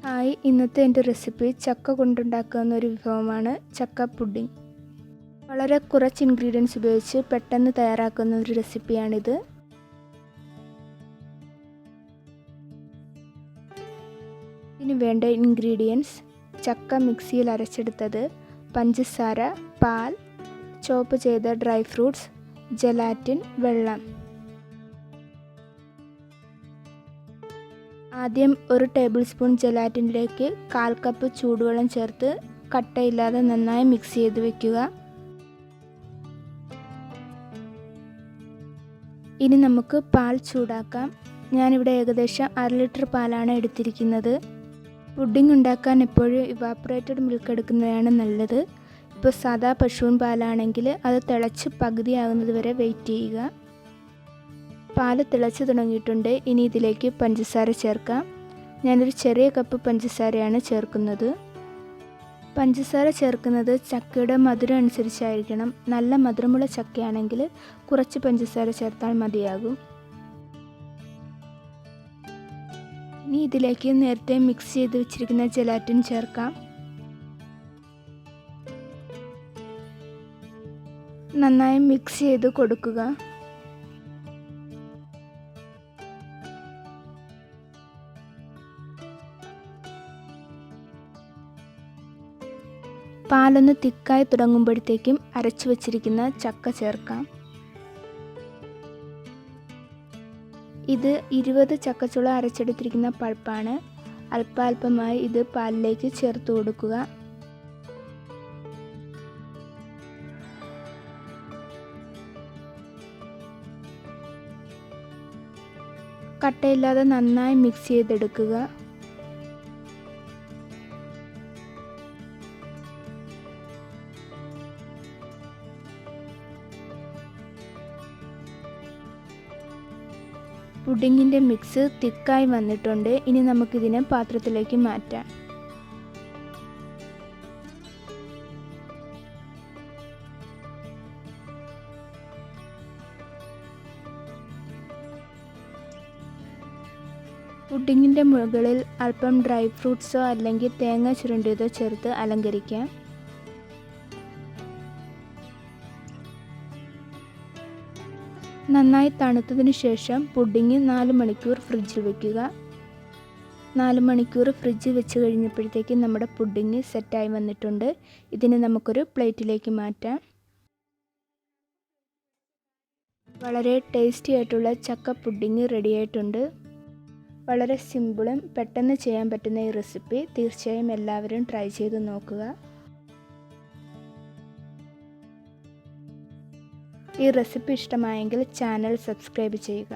Hi, ഇന്നത്തെ എൻ്റെ recipe ചക്ക കൊണ്ടുണ്ടാക്കാവുന്ന ഒരു വിഭവമാണ് ചക്ക പുഡിംഗ്. വളരെ കുറച്ച് ഇൻഗ്രീഡിയൻസ് ഉപയോഗിച്ച് പെട്ടെന്ന് തയ്യാറാക്കുന്ന ഒരു റെസിപ്പിയാണിത്. ഇതിന് വേണ്ട ഇൻഗ്രീഡിയൻസ്: ചക്ക മിക്സിയിൽ അരച്ചെടുത്തത്, പഞ്ചസാര, പാൽ, ചോപ്പ് ചെയ്ത ഡ്രൈ ഫ്രൂട്ട്സ്, ജലാറ്റിൻ, വെള്ളം. ആദ്യം 1 ടേബിൾ സ്പൂൺ ജലാറ്റിനിലേക്ക് 1/4 കപ്പ് ചൂടുവെള്ളം ചേർത്ത് കട്ടയില്ലാതെ നന്നായി മിക്സ് ചെയ്ത് വെക്കുക. ഇനി നമുക്ക് പാൽ ചൂടാക്കാം. ഞാനിവിടെ ഏകദേശം 1/2 ലിറ്റർ പാലാണ് എടുത്തിരിക്കുന്നത്. പുഡിംഗ് ഉണ്ടാക്കാൻ എപ്പോഴും ഇവാപ്പറേറ്റഡ് മിൽക്ക് എടുക്കുന്നതാണ് നല്ലത്. ഇപ്പോൾ സാദാ പശുവിൻ പാലാണെങ്കിൽ അത് തിളച്ച് പകുതിയാകുന്നത് വരെ വെയിറ്റ് ചെയ്യുക. പാൽ തിളച്ച് തുടങ്ങിയിട്ടുണ്ട്. ഇനി ഇതിലേക്ക് പഞ്ചസാര ചേർക്കാം. ഞാനൊരു ചെറിയ കപ്പ് പഞ്ചസാരയാണ് ചേർക്കുന്നത്. പഞ്ചസാര ചേർക്കുന്നത് ചക്കയുടെ മധുരം അനുസരിച്ചായിരിക്കണം. നല്ല മധുരമുള്ള ചക്കയാണെങ്കിൽ കുറച്ച് പഞ്ചസാര ചേർത്താൽ മതിയാകും. ഇനി ഇതിലേക്ക് നേരത്തെ മിക്സ് ചെയ്ത് വെച്ചിരിക്കുന്ന ജലാറ്റിൻ ചേർക്കാം. നന്നായി മിക്സ് ചെയ്ത് കൊടുക്കുക. പാലൊന്ന് തിക്കായി തുടങ്ങുമ്പോഴത്തേക്കും അരച്ചു വച്ചിരിക്കുന്ന ചക്ക ചേർക്കാം. ഇത് 20 ചക്കച്ചുള അരച്ചെടുത്തിരിക്കുന്ന പൾപ്പാണ്. അല്പാൽപമായി ഇത് പാലിലേക്ക് ചേർത്ത് കൊടുക്കുക. കട്ടയില്ലാതെ നന്നായി മിക്സ് ചെയ്തെടുക്കുക. പുഡിങ്ങിൻ്റെ മിക്സ് തിക്കായി വന്നിട്ടുണ്ട്. ഇനി നമുക്കിതിനെ പാത്രത്തിലേക്ക് മാറ്റാം. പുഡിങ്ങിൻ്റെ മുകളിൽ അല്പം ഡ്രൈ ഫ്രൂട്ട്സോ അല്ലെങ്കിൽ തേങ്ങ ചുരണ്ടിയതോ ചേർത്ത് അലങ്കരിക്കാം. നന്നായി തണുത്തതിന് ശേഷം പുഡിംഗ് 4 മണിക്കൂർ ഫ്രിഡ്ജിൽ വയ്ക്കുക. 4 മണിക്കൂർ ഫ്രിഡ്ജിൽ വെച്ച് കഴിഞ്ഞപ്പോഴത്തേക്കും നമ്മുടെ പുഡിംഗ് സെറ്റായി വന്നിട്ടുണ്ട്. ഇതിനെ നമുക്കൊരു പ്ലേറ്റിലേക്ക് മാറ്റാം. വളരെ ടേസ്റ്റി ആയിട്ടുള്ള ചക്ക പുഡിംഗ് റെഡിയായിട്ടുണ്ട്. വളരെ സിമ്പിളും പെട്ടെന്ന് ചെയ്യാൻ പറ്റുന്ന ഈ റെസിപ്പി തീർച്ചയായും എല്ലാവരും ട്രൈ ചെയ്ത് നോക്കുക. ഈ റെസിപ്പി ഇഷ്ടമായെങ്കിൽ ചാനൽ സബ്സ്ക്രൈബ് ചെയ്യുക.